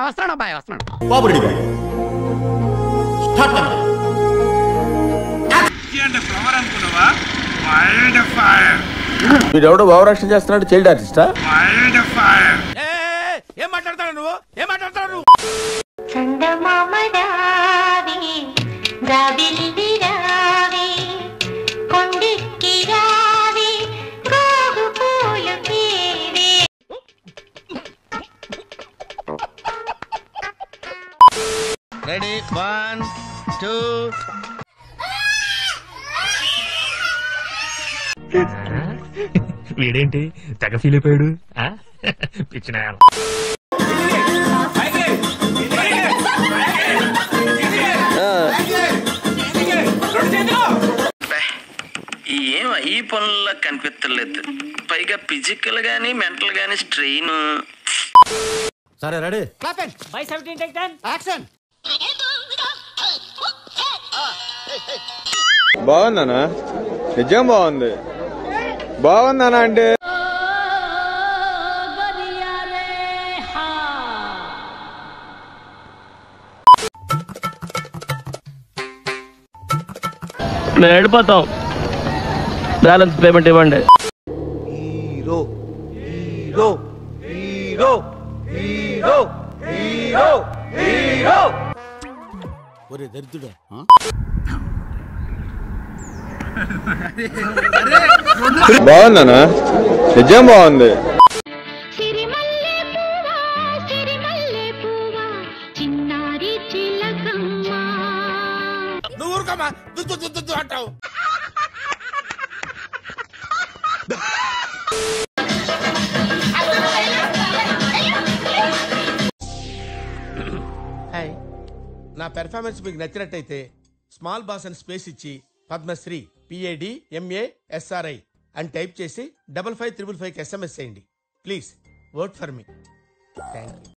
వస్తున్నాడు అబ్బాయి వస్తున్నాడు. వీడెవడో భావరక్షణ చేస్తున్నాడు, చైల్డ్ ఆర్టిస్టా? ఏం మాట్లాడతాడు నువ్వు? ఏం మాట్లాడతాడు నువ్వు? రెడీ 1 2 వీడేంటి తెగ ఫీల్ అయిపోయాడు? పిచ్చిన ఏం ఈ పనుల్లో కనిపించలేదు. పైగా ఫిజికల్ గానీ మెంటల్ గానీ స్ట్రెయిన్. సరే రెడీ. బాగుందనా? నిజం బాగుంది. బాగుందనా అంటే మేము వెళ్ళిపోతాం, బ్యాలెన్స్ పేమెంట్ ఇవ్వండి. Hero hero hero hero hero hero. ఒరే దరిద్రుడా, బాగుందనా? నిజం బాగుంది. నువ్వు ఊరుకోమా, అంటావు. నా పెర్ఫార్మెన్స్ మీకు నచ్చినట్టయితే స్మాల్ బాస్ అని స్పేస్ ఇచ్చి పద్మశ్రీ PADMASRI అని టైప్ చేసి 5555 SMS చేయండి. Please vote for me. Thank you.